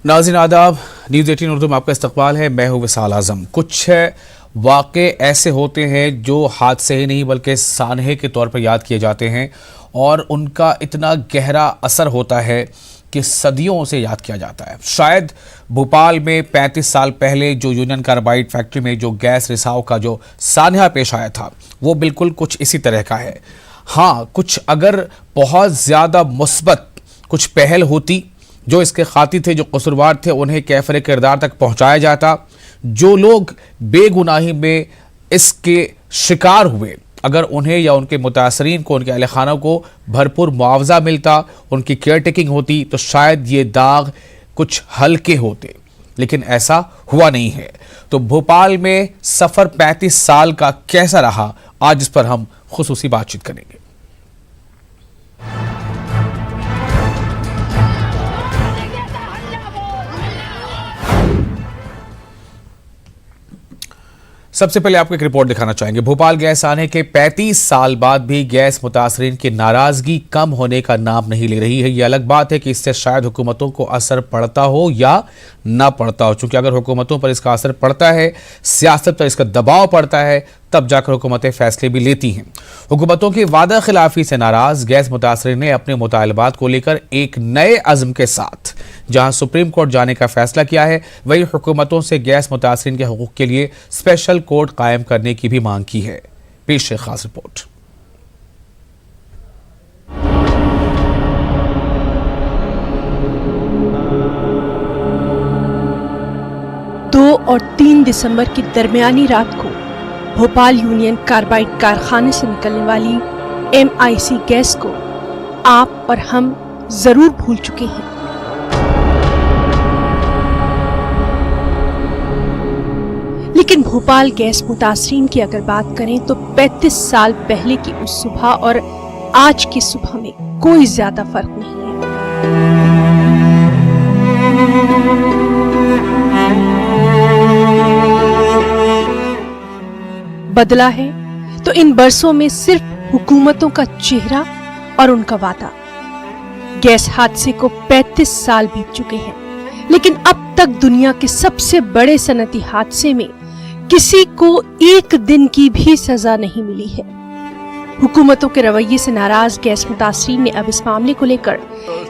नाज़रीन आदाब, न्यूज़ 18 उर्दू में आपका इस्तकबाल है। मैं हूँ विसाल आज़म। कुछ वाक़े ऐसे होते हैं जो हादसे ही नहीं बल्कि सानहे के तौर पर याद किए जाते हैं और उनका इतना गहरा असर होता है कि सदियों से याद किया जाता है। शायद भोपाल में 35 साल पहले जो यूनियन कार्बाइड फैक्ट्री में जो गैस रिसाव का जो सानहा पेश आया था वो बिल्कुल कुछ इसी तरह का है। हाँ, कुछ अगर बहुत ज़्यादा मुस्बत कुछ पहल होती, जो इसके खाती थे, जो कसूरवार थे, उन्हें कैफरे किरदार तक पहुंचाया जाता। जो लोग बेगुनाही में इसके शिकार हुए, अगर उन्हें या उनके मुतासरीन को, उनके अहले खाना को भरपूर मुआवजा मिलता, उनकी केयर टेकिंग होती, तो शायद ये दाग कुछ हल्के होते, लेकिन ऐसा हुआ नहीं है। तो भोपाल में सफ़र 35 साल का कैसा रहा, आज इस पर हम खुसूसी बातचीत करेंगे। सबसे पहले आपको एक रिपोर्ट दिखाना चाहेंगे। भोपाल गैस आने के 35 साल बाद भी गैस मुतासरीन की नाराजगी कम होने का नाम नहीं ले रही है। ये अलग बात है कि इससे शायद हुकूमतों को असर पड़ता हो या ना पड़ता हो, क्योंकि अगर हुकूमतों पर इसका असर पड़ता है, सियासत पर इसका दबाव पड़ता है, तब जाकर हुकूमतें फैसले भी लेती हैं। हुकूमतों की वादा खिलाफी से नाराज गैस मुतासरीन ने अपने मुतालबात को लेकर एक नए अज़्म के साथ जहां सुप्रीम कोर्ट जाने का फैसला किया है, वही हुकूमतों से गैस मुतासरीन के हकूक़ के लिए स्पेशल कोर्ट कायम करने की भी मांग की है। पेश है खास रिपोर्ट। 2 और 3 दिसंबर की दरमियानी रात को भोपाल यूनियन कार्बाइड कारखाने से निकलने वाली MIC गैस को आप और हम जरूर भूल चुके हैं। लेकिन भोपाल गैस मुतासरीन की अगर बात करें तो 35 साल पहले की उस सुबह और आज की सुबह में कोई ज्यादा फर्क नहीं है। बदला है तो इन बरसों में सिर्फ हुकूमतों का चेहरा और उनका वादा। गैस हादसे को 35 साल बीत चुके हैं, लेकिन अब तक दुनिया के सबसे बड़े सनती हादसे में किसी को एक दिन की भी सजा नहीं मिली है। हुकूमतों के रवैये से नाराज गैस मुतासरीन ने अब इस मामले को लेकर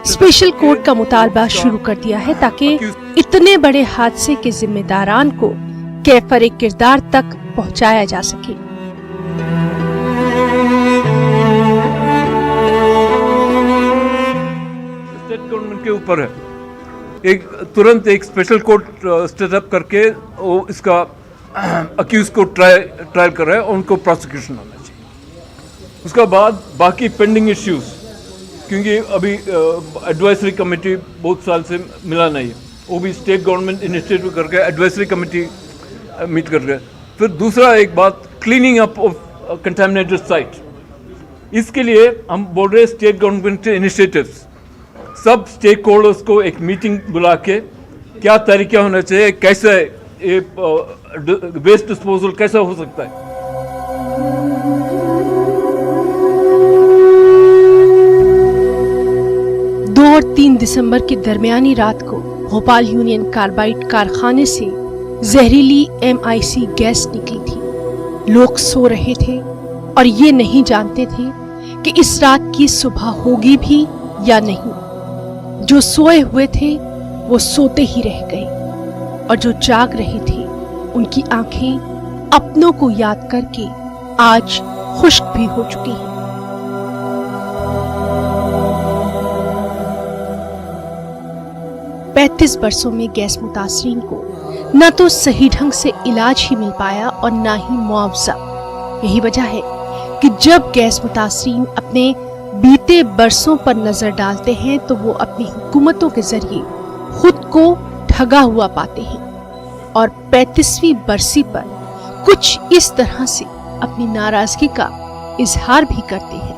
स्पेशल कोर्ट का मुतालबा शुरू कर दिया है, ताकि इतने बड़े हादसे के जिम्मेदारान को कैफरे किरदार तक पहुंचाया जा सके। स्टेट गवर्नमेंट के ऊपर है, तुरंत एक स्पेशल कोर्ट सेटअप करके वो इसका अक्यूज को ट्रायल कर रहा है और उनको प्रोसिक्यूशन होना चाहिए। उसका बाद बाकी पेंडिंग इश्यूज, क्योंकि अभी एडवाइजरी कमेटी बहुत साल से मिला नहीं है, वो भी स्टेट गवर्नमेंट इनिशिएटिव करके एडवाइजरी कमेटी मीट कर रहे हैं। फिर दूसरा एक बात, cleaning up of contaminated site, इसके लिए हम बोल रहे हैं स्टेट गवर्नमेंट के इनिशिएटिव्स, सब स्टेक होल्डर्स को एक मीटिंग बुला के क्या तरीका होना चाहिए, कैसे ये वेस्ट डिस्पोजल कैसा हो सकता है। 2 और 3 दिसंबर की दरमियानी रात को भोपाल यूनियन कार्बाइड कारखाने से जहरीली MIC गैस निकली थी। लोग सो रहे थे और ये नहीं जानते थे कि इस रात की सुबह होगी भी या नहीं। जो सोए हुए थे वो सोते ही रह गए और जो जाग रहे थे उनकी आंखें अपनों को याद करके आज खुश्क भी हो चुकी हैं। पैंतीस बरसों में गैस मुतासरीन को न तो सही ढंग से इलाज ही मिल पाया और न ही मुआवजा। यही वजह है कि जब गैस मुतासरीन अपने बीते बरसों पर नजर डालते हैं तो वो अपनी हुकूमतों के जरिए खुद को ठगा हुआ पाते हैं और 35वीं बरसी पर कुछ इस तरह से अपनी नाराजगी का इजहार भी करते हैं।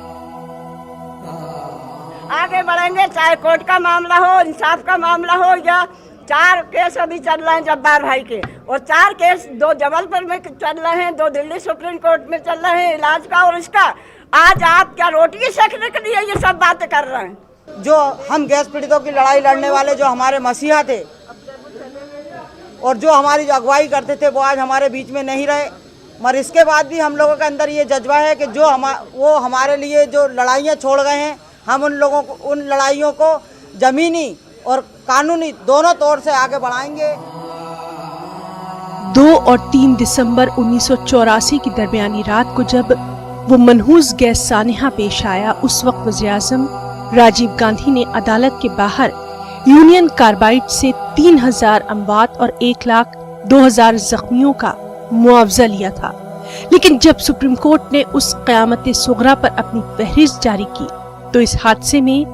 आगे बढ़ेंगे, चाहे कोर्ट का मामला हो, इंसाफ का मामला हो, या 4 केस अभी चल रहे हैं जब्बार भाई के, और 4 केस 2 जबलपुर में चल रहे हैं, 2 दिल्ली सुप्रीम कोर्ट में चल रहे हैं इलाज का और इसका। आज आप क्या रोटी सेकने के लिए ये सब बातें कर रहे हैं? जो हम गैस पीड़ितों की लड़ाई लड़ने वाले जो हमारे मसीहा थे, और जो हमारी जो अगुवाई करते थे वो आज हमारे बीच में नहीं रहे। मगर इसके बाद भी हम लोगों के अंदर ये जज्बा है कि जो वो हमारे लिए जो लड़ाइयाँ छोड़ गए हैं, हम उन लड़ाइयों को ज़मीनी और कानूनी दोनों तौर से आगे बढ़ाएंगे। 2 और 3 दिसंबर 1984 की दरमियानी रात को जब वो मनहूस गैस सानिहा पेश आया, उस वक्त वज़ीर-ए-आज़म राजीव गांधी ने अदालत के बाहर यूनियन कार्बाइड से 3000 अमवात और 1,02,000 जख्मियों का मुआवजा लिया था। लेकिन जब सुप्रीम कोर्ट ने उस क़यामत सुगरा पर अपनी फहरिस्त जारी की तो इस हादसे में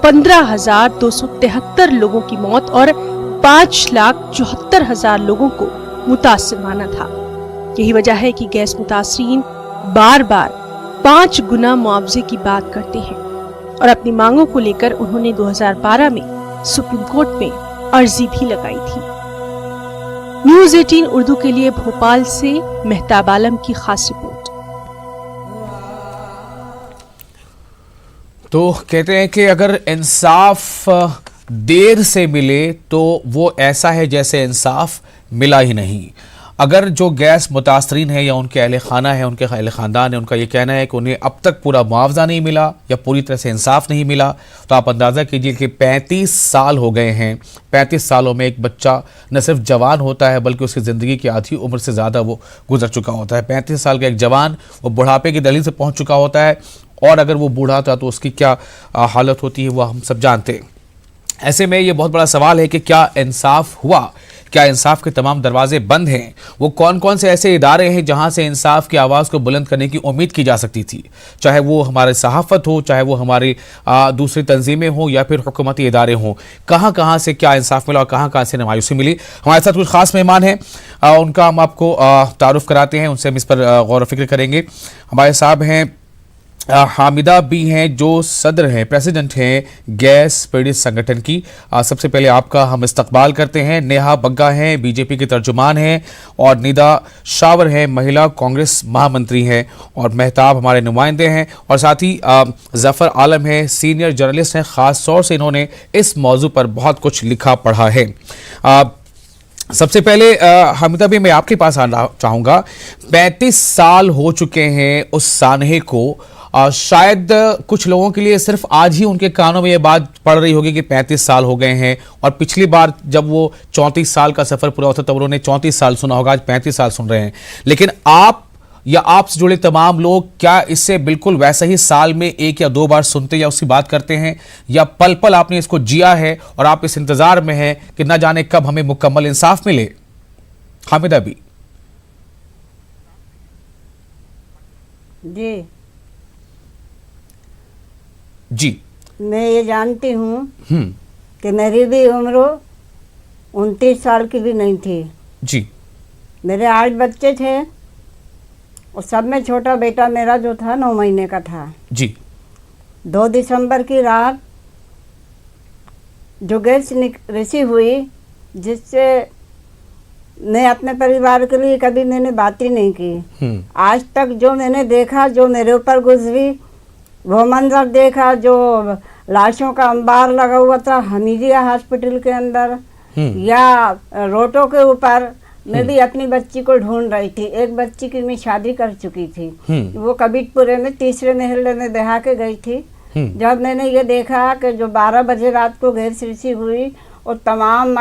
15,273 लोगों की मौत और 5,74,000 लोगों को मुतासिर माना था। यही वजह है कि गैस मुतासरीन बार बार 5 गुना मुआवजे की बात करते हैं और अपनी मांगों को लेकर उन्होंने 2012 में सुप्रीम कोर्ट में अर्जी भी लगाई थी। न्यूज़ 18 उर्दू के लिए भोपाल से मेहताब आलम की खास रिपोर्ट। तो कहते हैं कि अगर इंसाफ देर से मिले तो वो ऐसा है जैसे इंसाफ मिला ही नहीं। अगर जो गैस मुतासरीन है या उनके अहले खाना है, उनके अहले ख़ानदान है, उनका ये कहना है कि उन्हें अब तक पूरा मुआवजा नहीं मिला या पूरी तरह से इंसाफ नहीं मिला, तो आप अंदाज़ा कीजिए कि 35 साल हो गए हैं। 35 सालों में एक बच्चा न सिर्फ जवान होता है बल्कि उसकी ज़िंदगी की आधी उम्र से ज़्यादा वो गुजर चुका होता है। 35 साल का एक जवान वो बुढ़ापे की दलील से पहुँच चुका होता है, और अगर वो बूढ़ा था तो उसकी क्या हालत होती है वो हम सब जानते हैं। ऐसे में ये बहुत बड़ा सवाल है कि क्या इंसाफ हुआ, क्या इंसाफ के तमाम दरवाजे बंद हैं? वो कौन कौन से ऐसे इदारे हैं जहां से इंसाफ की आवाज़ को बुलंद करने की उम्मीद की जा सकती थी, चाहे वो हमारे सहाफ़त हो, चाहे वो हमारी दूसरी तंजीमें हो या फिर हुकूमती इदारे हों। कहाँ कहाँ से क्या इंसाफ मिला और कहाँ कहाँ से मायूसी मिली? हमारे साथ कुछ खास मेहमान हैं, उनका हम आपको तारुफ कराते हैं, उनसे हम इस पर गौर फिक्र करेंगे। हमारे साहब हैं हामिदा बी हैं, जो सदर हैं, प्रेसिडेंट हैं गैस पीड़ित संगठन की। सबसे पहले आपका हम इस्तकबाल करते हैं। नेहा बग्गा हैं, बीजेपी के तर्जुमान हैं, और निदा शावर हैं, महिला कांग्रेस महामंत्री हैं, और मेहताब हमारे नुमाइंदे हैं, और साथ ही ज़फ़र आलम हैं, सीनियर जर्नलिस्ट हैं। ख़ास तौर से इन्होंने इस मौजू पर बहुत कुछ लिखा पढ़ा है। सबसे पहले हामिदा भी मैं आपके पास आना चाहूँगा। 35 साल हो चुके हैं उस सानहे को। शायद कुछ लोगों के लिए सिर्फ आज ही उनके कानों में ये बात पड़ रही होगी कि 35 साल हो गए हैं, और पिछली बार जब वो 34 साल का सफ़र पूरा होता तब उन्होंने 34 साल सुना होगा, आज 35 साल सुन रहे हैं। लेकिन आप या आपसे जुड़े तमाम लोग क्या इससे बिल्कुल वैसा ही साल में 1 या 2 बार सुनते या उसकी बात करते हैं, या पल पल आपने इसको जिया है और आप इस इंतज़ार में हैं कि न जाने कब हमें मुकम्मल इंसाफ मिले? हामिदा भी जी, मैं ये जानती हूँ कि मेरी भी उम्र 29 साल की भी नहीं थी जी। मेरे 8 बच्चे थे और सब में छोटा बेटा मेरा जो था 9 महीने का था जी। 2 दिसंबर की रात जो गैस रिसीव हुई, जिससे मैं अपने परिवार के लिए कभी मैंने बात ही नहीं की। आज तक जो मैंने देखा, जो मेरे ऊपर गुजरी, वो मंजर देखा, जो लाशों का अंबार लगा हुआ था हमीदिया हॉस्पिटल के अंदर या रोडों के ऊपर, मैं भी अपनी बच्ची को ढूंढ रही थी। एक बच्ची की मैं शादी कर चुकी थी, वो कबीरपुरे में 3रे महल्ले में ब्याह के गई थी। जब मैंने ये देखा कि जो 12 बजे रात को गैस रिसीव हुई और तमाम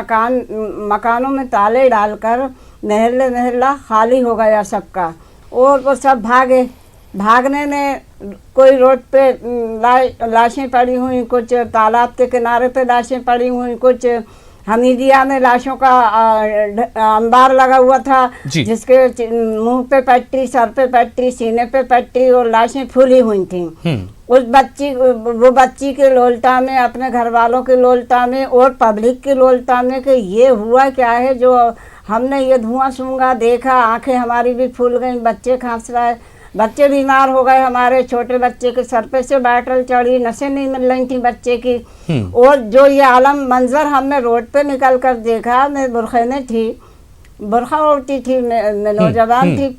मकानों में ताले डालकर महल्ला खाली हो गया सबका, और वो सब भागे। भागने में कोई रोड पे लाशें पड़ी हुई, कुछ तालाब के किनारे पे लाशें पड़ी हुई, कुछ हमीदिया में लाशों का अंबार लगा हुआ था, जिसके मुंह पे पट्टी, सर पे पट्टी, सीने पे पट्टी, और लाशें फूली हुई थी। उस वो बच्ची के लोलता में, अपने घर वालों के लोलता में और पब्लिक के लोलता में कि ये हुआ क्या है जो हमने ये धुआं सूंघा, देखा, आंखें हमारी भी फूल गई, बच्चे खांस रहे, बच्चे बीमार हो गए। हमारे छोटे बच्चे के सर पे से बैटल चढ़ी, नसें नहीं मिल रही थी बच्चे की। और जो ये आलम मंजर हमने रोड पे निकल कर देखा, मैं बुरखे में थी, बुरखा ओढ़ती थी, मैं नौजवान थी,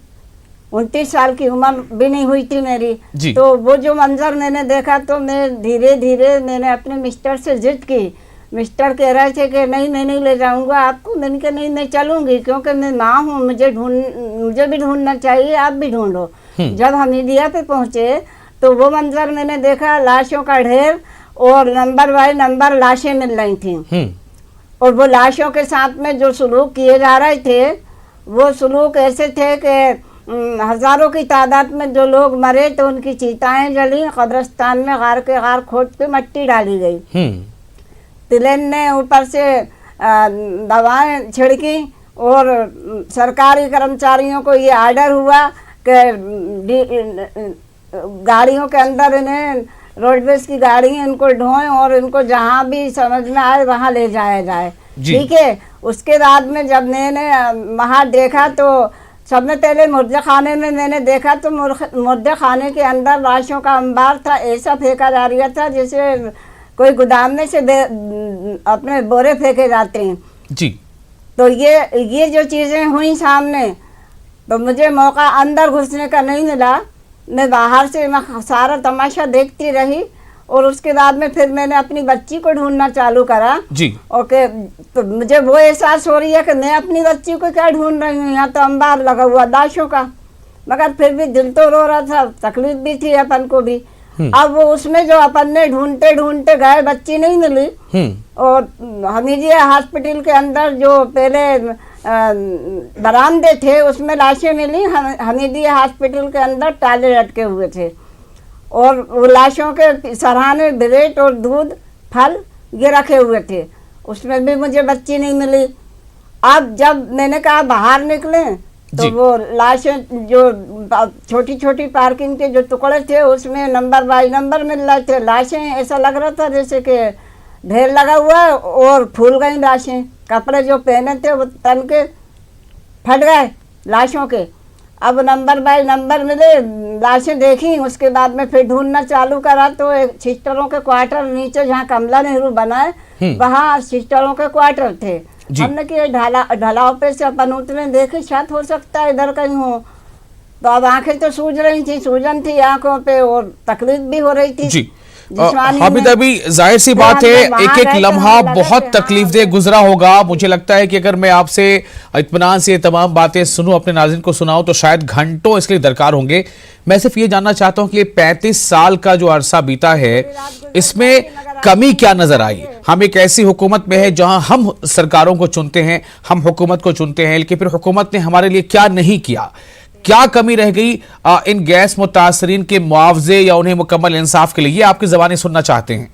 29 साल की उम्र भी नहीं हुई थी मेरी। तो वो जो मंजर मैंने देखा तो मैं धीरे धीरे मैंने अपने मिस्टर से जिद की मिस्टर कह रहे थे कि नहीं मैं नहीं ले जाऊंगा आपको। मैंने कहा नहीं मैं चलूंगी, क्योंकि मैं माँ हूँ, मुझे भी ढूंढना चाहिए, आप भी ढूंढो। जब हमीदिया पे पहुँचे तो वो मंजर मैंने देखा, लाशों का ढेर और नंबर बाय नंबर लाशें मिल रही थी। और वो लाशों के साथ में जो सलूक किए जा रहे थे, वो सलूक ऐसे थे कि हजारों की तादाद में जो लोग मरे तो उनकी चीताएं जली, कब्रिस्तान में गार के गार खोद के मिट्टी डाली गई। तिलेन ने ऊपर से दवाएं छिड़की और सरकारी कर्मचारियों को ये आर्डर हुआ कि गाड़ियों के अंदर इन्हें, रोडवेज की गाड़ी इनको ढोएं और इनको जहाँ भी समझ में आए वहाँ ले जाया जाए। ठीक है। उसके बाद में जब मैंने वहाँ देखा तो सबने पहले मुर्दे खाने में मैंने देखा तो मुर्दे खाने के अंदर लाशों का अंबार था, ऐसा फेंका जा रहा था जैसे कोई गोदाम में से अपने बोरे फेंके जाते हैं जी। तो ये जो चीज़ें हुई सामने, तो मुझे मौका अंदर घुसने का नहीं मिला। मैं बाहर से सारा तमाशा देखती रही और उसके बाद में फिर मैंने अपनी बच्ची को ढूंढना चालू करा जी। ओके। तो मुझे वो एहसास हो रही है कि मैं अपनी बच्ची को क्या ढूंढ रही हूँ, यहाँ तो अंबार लगा हुआ लाशों का, मगर फिर भी दिल तो रो रहा था, तकलीफ भी थी अपन को भी। अब वो उसमें जो अपन ने ढूंढते ढूंढते गए, बच्ची नहीं मिली। और हमीदिया हॉस्पिटल के अंदर जो पहले बरामदे थे उसमें लाशें मिली। हमीदिया हॉस्पिटल के अंदर ताले लटके हुए थे और वो लाशों के सराहने ब्रेड और दूध फल ये रखे हुए थे, उसमें भी मुझे बच्ची नहीं मिली। अब जब मैंने कहा बाहर निकले तो वो लाशें जो छोटी छोटी पार्किंग के जो टुकड़े थे उसमें नंबर बाई नंबर मिल रहे थे। लाशें ऐसा लग रहा था जैसे कि ढेर लगा हुआ है और फूल गई लाशें। कपड़े जो पहने थे वो तन के फट गए लाशों के। अब नंबर बाय नंबर मिले, लाशें देखी, उसके बाद में फिर ढूंढना चालू करा तो एक सिस्टरों के क्वार्टर नीचे जहाँ कमला नेहरू बना है वहाँ सिस्टरों के क्वार्टर थे। हमने कि ढलाव पे से अपन उतने देखे, शायद हो सकता है इधर कहीं हो। तो अब आंखें तो सूज रही थी, सूजन थी आंखों पे और तकलीफ भी हो रही थी जी। हामिद अभी जाहिर सी बात है एक एक लम्हा बहुत तकलीफदेह गुजरा होगा। मुझे लगता है कि अगर मैं आपसे इत्मीनान से ये तमाम बातें सुनूं, अपने नाज़रीन को सुनाऊं तो शायद घंटों इसके लिए दरकार होंगे। मैं सिर्फ ये जानना चाहता हूं कि ये 35 साल का जो अरसा बीता है इसमें कमी क्या नजर आई? हम एक ऐसी हुकूमत में है जहां हम सरकारों को चुनते हैं, हम हुकूमत को चुनते हैं, लेकिन फिर हुकूमत ने हमारे लिए क्या नहीं किया, क्या कमी रह गई इन गैस मुतासरीन के मुआवजे या उन्हें मुकम्मल इंसाफ के लिए? ये आपकी ज़बानी सुनना चाहते हैं।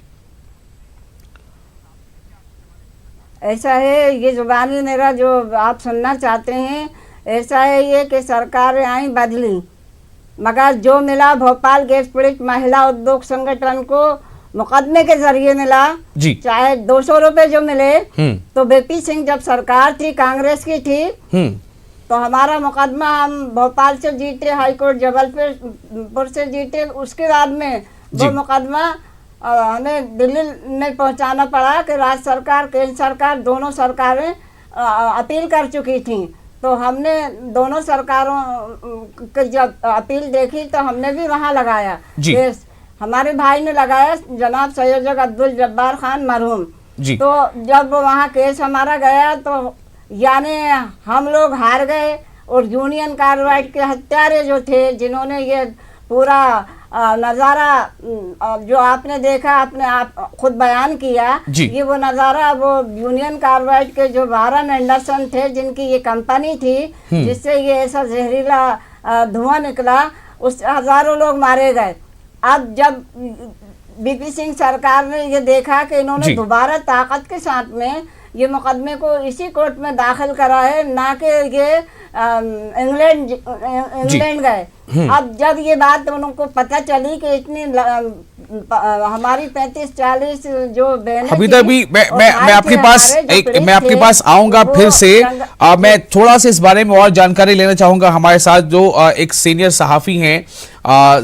ऐसा है, ये जुबानी मेरा जो आप सुनना चाहते हैं ऐसा है ये कि सरकारें आई बदली, मगर जो मिला भोपाल गैस पीड़ित महिला उद्योग संगठन को मुकदमे के जरिए मिला जी। चाहे 200 रुपए जो मिले तो बीपी सिंह जब सरकार थी कांग्रेस की थी तो हमारा मुकदमा हम भोपाल से जीते, हाईकोर्ट जबलपुर से जीते। उसके बाद में वो मुकदमा हमें दिल्ली में पहुंचाना पड़ा कि राज्य सरकार केंद्र सरकार दोनों सरकारें अपील कर चुकी थी। तो हमने दोनों सरकारों की जब अपील देखी तो हमने भी वहाँ लगाया केस। हमारे भाई ने लगाया, जनाब सैयद अब्दुल जब्बार खान मरहूम। तो जब वहाँ केस हमारा गया तो यानी हम लोग हार गए और यूनियन कार्बाइड के हत्यारे जो थे जिन्होंने ये पूरा नज़ारा जो आपने देखा, आपने आप खुद बयान किया, ये वो नज़ारा वो यूनियन कार्बाइड के जो वारन एंडरसन थे जिनकी ये कंपनी थी जिससे ये ऐसा जहरीला धुआं निकला, उस हज़ारों लोग मारे गए। अब जब बीपी सिंह सरकार ने ये देखा कि इन्होंने दोबारा ताकत के साथ में ये मुकदमे को इसी कोर्ट में दाखिल करा है, ना कि ये इंग्लैंड गए। अब जब ये बात उनको पता चली कि इतनी हमारी 35-40 जो बहनें अभी मैं आपके पास आऊंगा फिर से। मैं थोड़ा सा इस बारे में और जानकारी लेना चाहूंगा। हमारे साथ जो एक सीनियर सहाफी हैं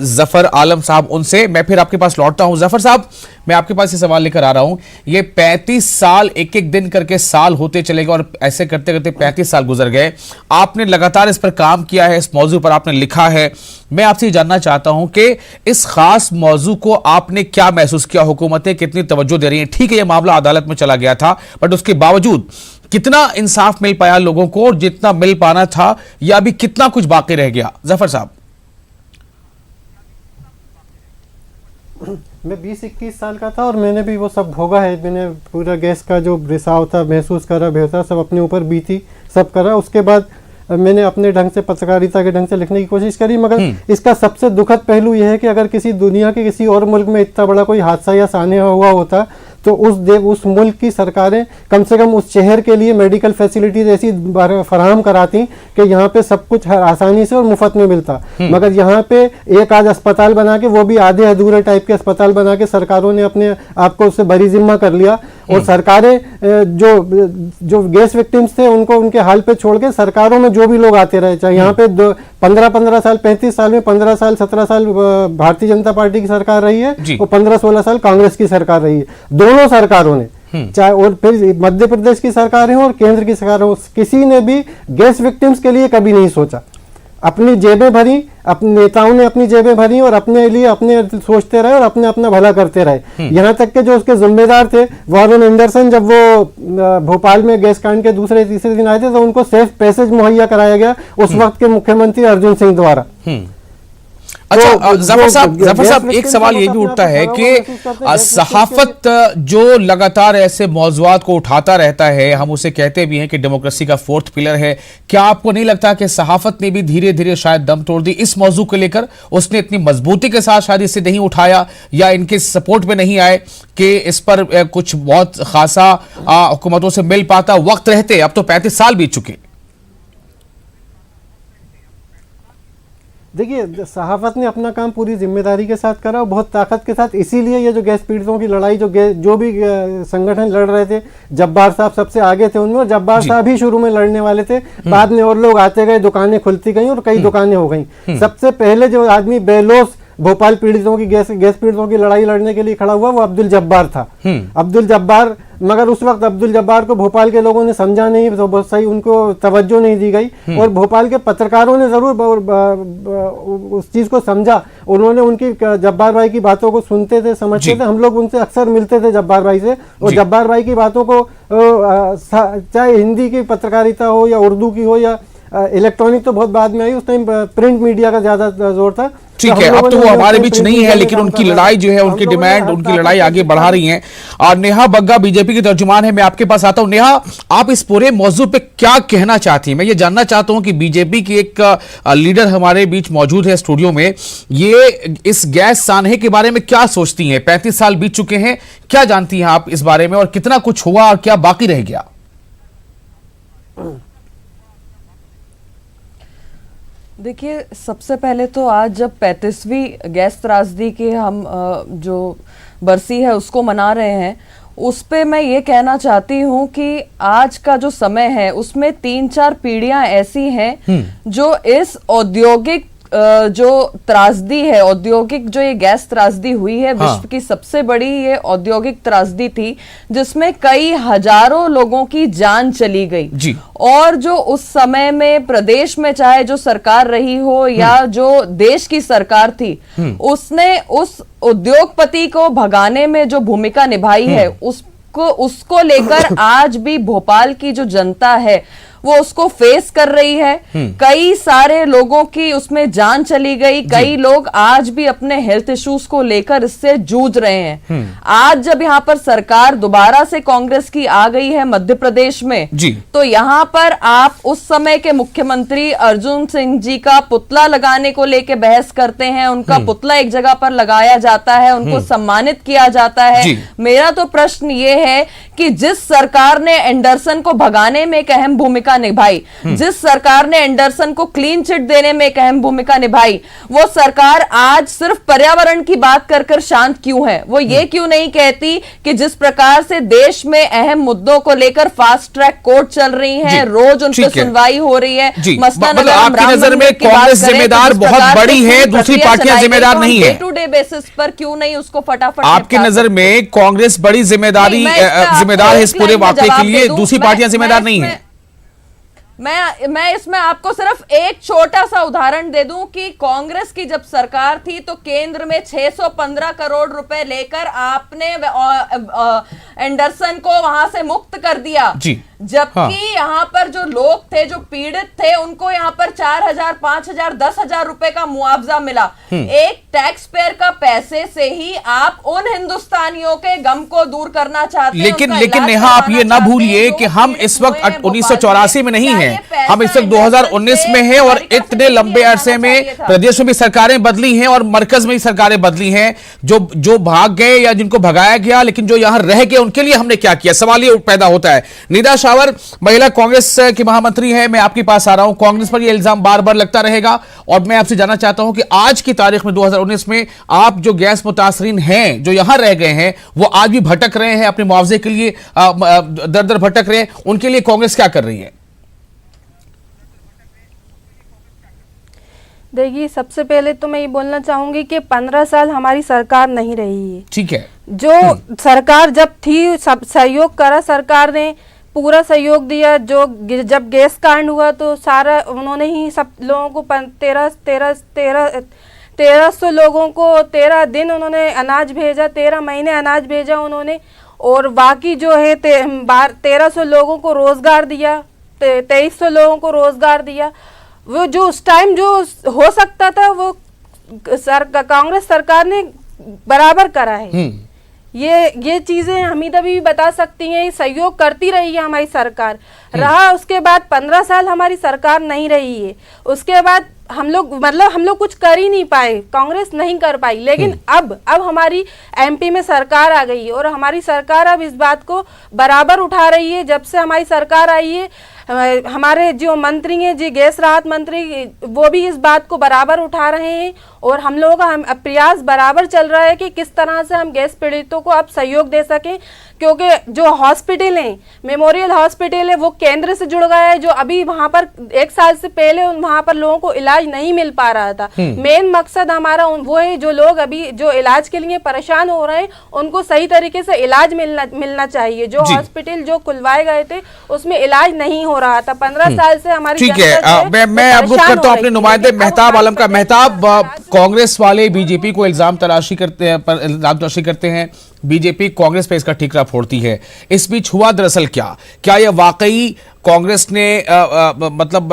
जफर आलम साहब, उनसे मैं फिर आपके पास लौटता हूं। जफर साहब, मैं आपके पास ये सवाल लेकर आ रहा हूं। ये 35 साल एक एक दिन करके साल होते चले गए और ऐसे करते करते 35 साल गुजर गए। आपने लगातार इस पर काम किया है, इस मौजू पर आपने लिखा है। मैं आपसे जानना चाहता हूं कि इस खास मौजू को आपने क्या महसूस किया? हुकूमतें कितनी तवज्जो दे रही हैं? ठीक है, ये मामला अदालत में चला गया था, बट उसके बावजूद कितना इंसाफ मिल पाया लोगों को, और जितना मिल पाना था या अभी कितना कुछ बाकी रह गया? जफर साहब। मैं 20-21 साल का था और मैंने भी वो सब भोगा है। मैंने पूरा गैस का जो रिसाव था महसूस करा, बेहतर सब अपने ऊपर बीती, सब करा। उसके बाद मैंने अपने ढंग से पत्रकारिता के ढंग से लिखने की कोशिश करी, मगर इसका सबसे दुखद पहलू यह है कि अगर किसी दुनिया के किसी और मुल्क में इतना बड़ा कोई हादसा या सान्या हुआ होता तो उस मुल्क की सरकारें कम से कम उस शहर के लिए मेडिकल फैसिलिटीज ऐसी फराहम कराती कि यहाँ पे सब कुछ आसानी से और मुफ्त में मिलता। मगर यहाँ पे एक आज अस्पताल बना के, वो भी आधे अधूरे टाइप के अस्पताल बना के सरकारों ने अपने आप को उससे बरी जिम्मा कर लिया। और सरकारें जो गैस विक्टिम्स थे उनको उनके हाल पे छोड़ के सरकारों में जो भी लोग आते रहे, चाहे यहाँ पे 15-15 साल, 35 साल में 15 साल 17 साल भारतीय जनता पार्टी की सरकार रही है और 15-16 साल कांग्रेस की सरकार रही है। दोनों सरकारों ने, चाहे और फिर मध्य प्रदेश की सरकारें और केंद्र की सरकार हो, किसी ने भी गैस विक्टिम्स के लिए कभी नहीं सोचा। अपनी जेबें भरी, अपने नेताओं ने अपनी जेबें भरी और अपने लिए अपने सोचते रहे और अपने अपना भला करते रहे। यहाँ तक के जो उसके जिम्मेदार थे वॉरेन एंडरसन, जब वो भोपाल में गैस कांड के दूसरे तीसरे दिन आए थे तो उनको सेफ पैसेज मुहैया कराया गया उस वक्त के मुख्यमंत्री अर्जुन सिंह द्वारा। अच्छा, जफर साहब, एक सवाल ये भी उठता है कि सहाफत जो लगातार ऐसे मौजूआत को उठाता रहता है, हम उसे कहते भी हैं कि डेमोक्रेसी का फोर्थ पिलर है, क्या आपको नहीं लगता कि सहाफत ने भी धीरे धीरे शायद दम तोड़ दी इस मौजू को लेकर? उसने इतनी मजबूती के साथ शायद इसे नहीं उठाया या इनके सपोर्ट में नहीं आए कि इस पर कुछ बहुत खासा हुकूमतों से मिल पाता वक्त रहते? अब तो 35 साल बीत चुके। देखिए, सहाफत ने अपना काम पूरी जिम्मेदारी के साथ करा और बहुत ताकत के साथ। इसीलिए ये जो गैस पीड़ितों की लड़ाई, जो भी संगठन लड़ रहे थे, जब्बार साहब सबसे आगे थे उनमें, और जब्बार साहब ही शुरू में लड़ने वाले थे। बाद में और लोग आते गए, दुकानें खुलती गई और कई दुकानें हो गई। सबसे पहले जो आदमी बेलोस भोपाल पीड़ितों की गैस पीड़ितों की लड़ाई लड़ने के लिए खड़ा हुआ वो अब्दुल जब्बार था। अब्दुल जब्बार, मगर उस वक्त अब्दुल जब्बार को भोपाल के लोगों ने समझा नहीं, तो बहुत सही उनको तवज्जो नहीं दी गई। और भोपाल के पत्रकारों ने जरूर उस चीज को समझा। उन्होंने उनकी जब्बार भाई की बातों को सुनते थे, समझते थे। हम लोग उनसे अक्सर मिलते थे जब्बार भाई से, और जब्बार भाई की बातों को चाहे हिंदी की पत्रकारिता हो या उर्दू की हो या इलेक्ट्रॉनिक तो बहुत बाद में आई, उस टाइम प्रिंट मीडिया का ज्यादा जोर था। ठीक है, अब तो वो हमारे बीच नहीं है, लेकिन उनकी लड़ाई जो है, उनकी डिमांड, उनकी लड़ाई आगे बढ़ा रही हैं। और नेहा बग्गा बीजेपी की तर्जुमान है, मैं आपके पास आता हूं। नेहा, आप इस पूरे मौजू पे क्या कहना चाहती हैं? मैं ये जानना चाहता हूं कि बीजेपी की एक लीडर हमारे बीच मौजूद है स्टूडियो में, ये इस गैस सानहे के बारे में क्या सोचती हैं? 35 साल बीत चुके हैं, क्या जानती हैं आप इस बारे में, और कितना कुछ हुआ और क्या बाकी रह गया? देखिए, सबसे पहले तो आज जब 35वीं गैस त्रासदी के हम जो बरसी है उसको मना रहे हैं, उस पे मैं ये कहना चाहती हूँ कि आज का जो समय है उसमें 3-4 पीढ़ियां ऐसी हैं जो इस औद्योगिक जो त्रासदी है, औद्योगिक जो ये गैस त्रासदी हुई है, विश्व की सबसे बड़ी ये औद्योगिक त्रासदी थी जिसमें कई हजारों लोगों की जान चली गई जी। और जो उस समय में प्रदेश में चाहे जो सरकार रही हो या जो देश की सरकार थी, उसने उस उद्योगपति को भगाने में जो भूमिका निभाई है उसको लेकर आज भी भोपाल की जो जनता है वो उसको फेस कर रही है। कई सारे लोगों की उसमें जान चली गई, कई लोग आज भी अपने हेल्थ इश्यूज को लेकर इससे जूझ रहे हैं। आज जब यहाँ पर सरकार दोबारा से कांग्रेस की आ गई है मध्य प्रदेश में जी, तो यहाँ पर आप उस समय के मुख्यमंत्री अर्जुन सिंह जी का पुतला लगाने को लेकर बहस करते हैं। उनका पुतला एक जगह पर लगाया जाता है, उनको सम्मानित किया जाता है। मेरा तो प्रश्न ये है कि जिस सरकार ने एंडरसन को भगाने में एक अहम भूमिका निभाई, जिस सरकार ने एंडरसन को क्लीन चिट देने में एक अहम भूमिका निभाई, वो सरकार आज सिर्फ पर्यावरण की बात कर शांत क्यों है? वो ये क्यों नहीं कहती कि जिस प्रकार से देश में अहम मुद्दों को लेकर फास्ट ट्रैक कोर्ट चल रही हैं, रोज उन पर सुनवाई हो रही है। मतलब आपकी नजर में कांग्रेस जिम्मेदार बहुत बड़ी है, दूसरी पार्टियां जिम्मेदार नहीं है? डे टू डे बेसिस पर क्यों नहीं उसको फटाफट? आपकी नजर में कांग्रेस बड़ी जिम्मेदार है इस पूरे वाकये के लिए, दूसरी पार्टियां जिम्मेदार नहीं है? मैं इसमें आपको सिर्फ एक छोटा सा उदाहरण दे दूं कि कांग्रेस की जब सरकार थी तो केंद्र में 615 करोड़ रुपए लेकर आपने एंडरसन को वहां से मुक्त कर दिया जी। जबकि हाँ। यहाँ पर जो लोग थे, जो पीड़ित थे, उनको यहाँ पर 4,000, 5,000, 10,000 रुपए का मुआवजा मिला। एक टैक्स पेयर का पैसे से ही आप उन हिंदुस्तानियों के गम को दूर करना चाहते हैं। लेकिन नेहा, आप ये ना भूलिए कि हम इस वक्त 1984 में नहीं हैं, हम इस वक्त 2019 में हैं और इतने लंबे अरसे में प्रदेश में भी सरकारें बदली हैं और मरकज में भी सरकारें बदली हैं। जो भाग गए या जिनको भगाया गया, लेकिन जो यहां रह गए उनके लिए हमने क्या किया, सवाल ये पैदा होता है। निदा शावर महिला कांग्रेस की महामंत्री है, मैं आपके पास आ रहा हूं। कांग्रेस पर यह इल्जाम बार बार लगता रहेगा और मैं आपसे जानना चाहता हूं कि आज की तारीख में 2019 में आप जो गैस मुतासरीन हैं, जो यहां रह गए हैं, वो आज भी भटक रहे हैं, अपने मुआवजे के लिए दर दर भटक रहे हैं, उनके लिए कांग्रेस क्या कर रही है? देखिए, सबसे पहले तो मैं ये बोलना चाहूंगी कि 15 साल हमारी सरकार नहीं रही है। ठीक है। जो सरकार जब थी, सब सहयोग करा, सरकार ने पूरा सहयोग दिया। जो जब गैस कांड हुआ तो सारा उन्होंने ही सब लोगों को 1300 लोगों को 13 दिन उन्होंने अनाज भेजा, 13 महीने अनाज भेजा उन्होंने। और बाकी जो है 1300 लोगों को रोजगार दिया, 2300 लोगों को रोजगार दिया। वो जो उस टाइम जो हो सकता था वो कांग्रेस सरकार ने बराबर करा है। ये चीजें हमीदा भी बता सकती हैं, सहयोग करती रही है हमारी सरकार। रहा उसके बाद 15 साल हमारी सरकार नहीं रही है, उसके बाद हम लोग कुछ कर ही नहीं पाए, कांग्रेस नहीं कर पाई। लेकिन अब हमारी एमपी में सरकार आ गई है और हमारी सरकार अब इस बात को बराबर उठा रही है। जब से हमारी सरकार आई है, हमारे जो मंत्री हैं जी, गैस राहत मंत्री, वो भी इस बात को बराबर उठा रहे हैं और हम लोगों का प्रयास बराबर चल रहा है कि किस तरह से हम गैस पीड़ितों को अब सहयोग दे सकें। क्योंकि जो हॉस्पिटल है, मेमोरियल हॉस्पिटल है, वो केंद्र से जुड़ गया है। जो अभी वहां पर 1 साल से पहले वहां पर लोगों को इलाज नहीं मिल पा रहा था। मेन मकसद हमारा वो है, जो लोग अभी जो इलाज के लिए परेशान हो रहे हैं उनको सही तरीके से इलाज मिलना चाहिए। जो हॉस्पिटल जो खुलवाए गए थे उसमें इलाज नहीं हो रहा था। 15 साल से हमारी ठीक है। मैं अब रुक करता हूं अपने नुमाइंदे मेहताब आलम का। मेहताब, कांग्रेस वाले बीजेपी को इल्जाम तराशी करते हैं, बीजेपी कांग्रेस पे इसका ठीकरा फोड़ती है। इस बीच हुआ दरअसल क्या यह वाकई कांग्रेस ने मतलब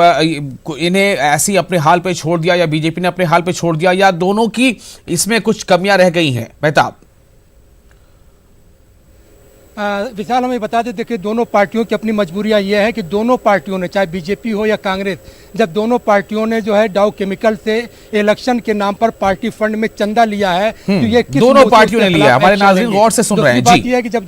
इन्हें ऐसी अपने हाल पे छोड़ दिया या बीजेपी ने अपने हाल पे छोड़ दिया, या दोनों की इसमें कुछ कमियां रह गई हैं? मेहताब। विशाल, हमें बता दें, देखिए दोनों पार्टियों की अपनी मजबूरियां ये है कि दोनों पार्टियों ने, चाहे बीजेपी हो या कांग्रेस, जब दोनों पार्टियों ने जो है डाउ केमिकल से इलेक्शन के नाम पर पार्टी फंड में चंदा लिया है, तो ये किस दोनों पार्टियों ने लिया? हमारे नाज़रीन गौर से सुन रहे हैं। बात यह है कि जब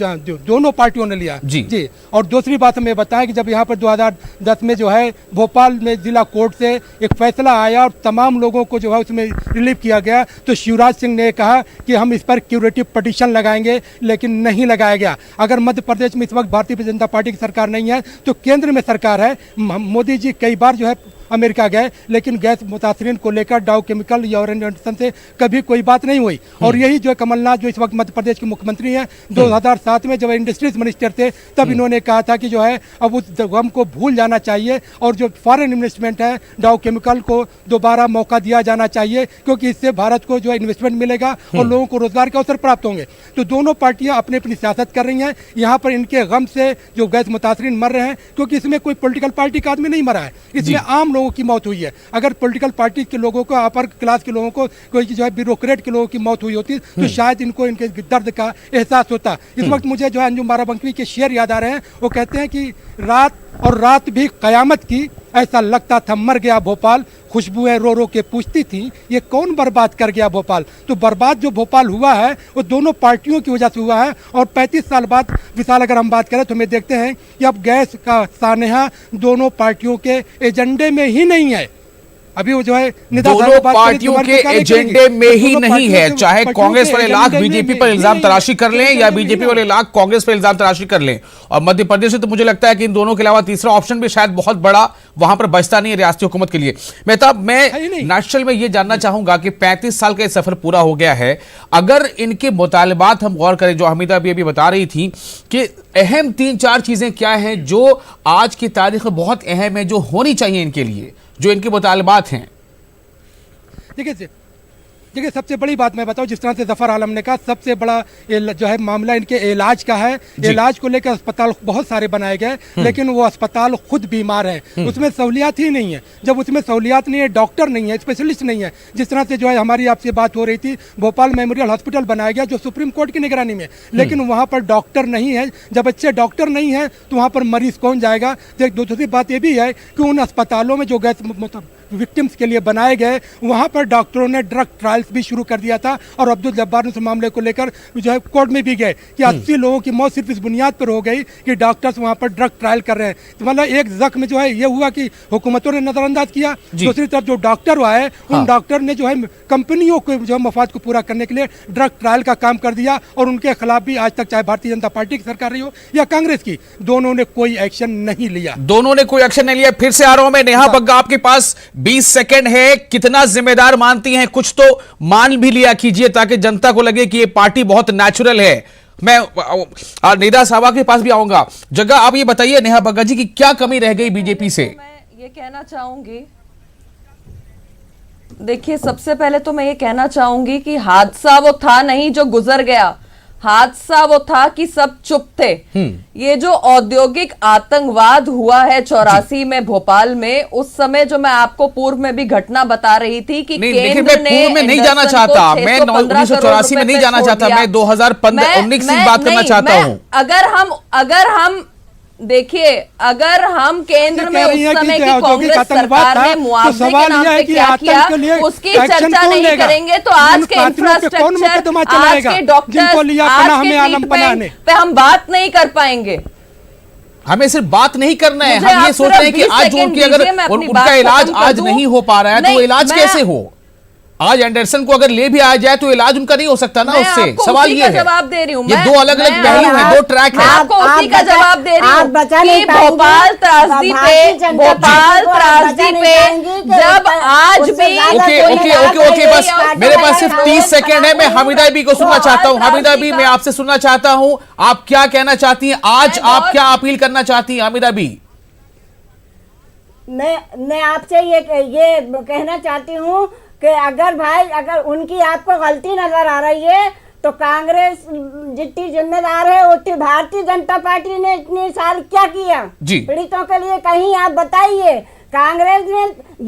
दोनों पार्टियों ने लिया जी। और दूसरी बात हमें बताएं कि जब यहाँ पर 2010 में जो है भोपाल में जिला कोर्ट से एक फैसला आया और तमाम लोगों को जो है उसमें रिलीफ किया गया, तो शिवराज सिंह ने कहा कि हम इस पर क्यूरेटिव पिटीशन लगाएंगे, लेकिन नहीं लगाया गया। अगर मध्य प्रदेश में इस वक्त भारतीय जनता पार्टी की सरकार नहीं है तो केंद्र में सरकार है। मोदी जी कई बार जो है अमेरिका गए, लेकिन गैस मुतासरीन को लेकर डाउ केमिकल या एंडरसन से कभी कोई बात नहीं हुई। और यही जो कमलनाथ, जो इस वक्त मध्य प्रदेश के मुख्यमंत्री हैं, 2007 में जब इंडस्ट्रीज मिनिस्टर थे तब इन्होंने कहा था कि जो है अब उस गम को भूल जाना चाहिए और जो फॉरेन इन्वेस्टमेंट है, डाउ केमिकल को दोबारा मौका दिया जाना चाहिए, क्योंकि इससे भारत को जो है इन्वेस्टमेंट मिलेगा और लोगों को रोजगार के अवसर प्राप्त होंगे। तो दोनों पार्टियां अपनी अपनी सियासत कर रही हैं। यहाँ पर इनके गम से जो गैस मुतासरीन मर रहे हैं, क्योंकि इसमें कोई पॉलिटिकल पार्टी का आदमी नहीं मरा है, इसमें आम लोगों की मौत हुई है। अगर पॉलिटिकल पार्टी के लोगों को, अपर क्लास के लोगों को, कोई जो है ब्यूरोक्रेट के लोगों की मौत हुई होती तो शायद इनको इनके दर्द का एहसास होता। इस वक्त मुझे जो है अंजुम बाराबंकी के शेर याद आ रहे हैं। वो कहते हैं कि रात भी कयामत की, ऐसा लगता था मर गया भोपाल, खुशबुएं रो रो के पूछती थी ये कौन बर्बाद कर गया भोपाल। तो बर्बाद जो भोपाल हुआ है वो दोनों पार्टियों की वजह से हुआ है। और 35 साल बाद विशाल अगर हम बात करें तो हमें देखते हैं कि अब गैस का सानेहा दोनों पार्टियों के एजेंडे में ही नहीं है। अभी वो जो है दोनों पार्टियों के एजेंडे में ही नहीं है, चाहे कांग्रेस वाले लाख बीजेपी पर इल्जाम तराशी कर लें या बीजेपी वाले लाख कांग्रेस पर इल्जाम तराशी कर लें, और मध्य प्रदेश से तो मुझे लगता है कि इन दोनों के अलावा तीसरा ऑप्शन भी शायद बहुत बड़ा वहां पर बचता नहीं है रियासती हुकूमत के लिए। मेहताब, मैं नेशनल में ये जानना चाहूंगा कि 35 साल का ये सफर पूरा हो गया है, अगर इनके मुतालबात हम गौर करें, जो हमीदा भी अभी बता रही थी कि अहम 3-4 चीजें क्या हैं जो आज की तारीख में बहुत अहम है, जो होनी चाहिए इनके लिए, जो इनके मुतालबात हैं। देखिए सबसे बड़ी बात मैं बताऊं, जिस तरह से जफर आलम ने कहा, सबसे बड़ा जो है मामला इनके इलाज का है। इलाज को लेकर अस्पताल बहुत सारे बनाए गए, लेकिन वो अस्पताल खुद बीमार है, उसमें सहूलियात ही नहीं है। जब उसमें सहूलियात नहीं है, डॉक्टर नहीं है, स्पेशलिस्ट नहीं है, जिस तरह से जो है हमारी आपसे बात हो रही थी, भोपाल मेमोरियल हॉस्पिटल बनाया गया जो सुप्रीम कोर्ट की निगरानी में, लेकिन वहाँ पर डॉक्टर नहीं है। जब अच्छे डॉक्टर नहीं है तो वहाँ पर मरीज कौन जाएगा। दूसरी बात ये भी है कि उन अस्पतालों में जो गैस विक्टिम्स के लिए बनाए गए, वहां पर डॉक्टरों ने ड्रग ट्रायल्स भी शुरू कर दिया था, और अब्दुल जब्बार उस मामले को लेकर जो है कोर्ट में भी गए कि 80 लोगों की मौत सिर्फ इस बुनियाद पर हो गई कि डॉक्टर्स वहां पर ड्रग ट्रायल कर रहे हैं। तो मतलब एक जख्म जो है ये हुआ कि हुकूमतों ने नजरअंदाज किया, दूसरी तरफ जो डॉक्टर हुआ है उन डॉक्टर ने जो है कंपनियों को जो मफाद को पूरा करने के लिए ड्रग ट्रायल का काम कर दिया, और उनके खिलाफ भी आज तक चाहे भारतीय जनता पार्टी की सरकार रही हो या कांग्रेस की, दोनों ने कोई एक्शन नहीं लिया। दोनों ने कोई एक्शन नहीं लिया। फिर से आ रहा हूं मैं, नेहा बग्गा, आपके पास 20 सेकंड है, कितना जिम्मेदार मानती हैं? कुछ तो मान भी लिया कीजिए ताकि जनता को लगे कि ये पार्टी बहुत नेचुरल है। मैं निदा साहबा के पास भी आऊंगा। जगह आप ये बताइए नेहा बग्गा जी की क्या कमी रह गई बीजेपी से? मैं ये कहना चाहूंगी, देखिए सबसे पहले तो मैं ये कहना चाहूंगी कि हादसा वो था नहीं जो गुजर गया, हादसा वो था कि सब चुप थे। ये जो औद्योगिक आतंकवाद हुआ है 84 में भोपाल में, उस समय जो मैं आपको पूर्व में भी घटना बता रही थी कि केंद्र ने पूर्व में नहीं जाना चाहता, मैं 1984 में नहीं जाना चाहता, मैं 2019 की बात करना चाहता हूं। अगर हम देखिए, अगर हम केंद्र में उस समय की कांग्रेस सरकार ने मुआवजे के नाम पे क्या किया उसकी चर्चा नहीं करेंगे तो आज के इंफ्रास्ट्रक्चर, आज के डॉक्टर, आज के ट्रीटमेंट पे हम बात नहीं कर पाएंगे। हमें सिर्फ बात नहीं करना है, हम ये सोच रहे हैं कि आज उनकी अगर उनका इलाज आज नहीं हो पा रहा है तो इलाज कैसे हो? आज एंडरसन को अगर ले भी आ जाए तो इलाज उनका नहीं हो सकता ना उससे। सवाल ये है, जवाब दे रही हूँ, ये दो अलग अलग पहलू हैं, दो ट्रैक हैं। आपको उसी का जवाब दे रही हूँ कि भोपाल त्रासदी पे जब आज भी ओके बस मेरे पास सिर्फ 30 सेकंड है। मैं हमीदा भी को सुनना चाहता हूँ। हमीदा भी, मैं आपसे सुनना चाहता हूँ, आप क्या कहना चाहती हैं आज, आप क्या अपील करना चाहती हैं हमीदा भी? मैं आपसे ये कहना चाहती हूँ कि अगर उनकी आपको गलती नजर आ रही है तो कांग्रेस जितनी जिम्मेदार है उतनी भारतीय जनता पार्टी ने इतने साल क्या किया पीड़ितों के लिए, कहीं आप बताइए। कांग्रेस ने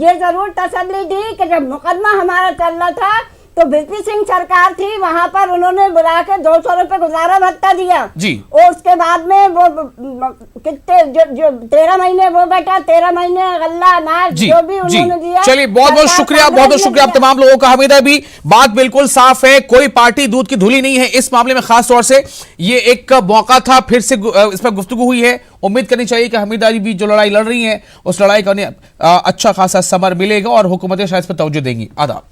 ये जरूर तसल्ली दी कि जब मुकदमा हमारा चल रहा था तो वीपी सिंह सरकार थी, वहां पर उन्होंने बुला के 200 रुपए गुजारा भत्ता दिया जी, और उसके बाद में वो कितने जो 13 महीने वो बेटा 13 महीने गल्ला अनाज जो भी उन्होंने दिया। चलिए बहुत बहुत शुक्रिया, बहुत बहुत शुक्रिया आप तमाम लोगों का। हमीदा भी, बात बिल्कुल साफ है, कोई पार्टी दूध की धुली नहीं है इस मामले में। खास तौर से ये एक मौका था, फिर से इस पर गुफ्तगू हुई है। उम्मीद करनी चाहिए कि हमीदा भी जो लड़ाई लड़ रही है उस लड़ाई का अच्छा खासा समर मिलेगा और हुकूमतें शायद इस पर तवज्जो देंगी। आदाब।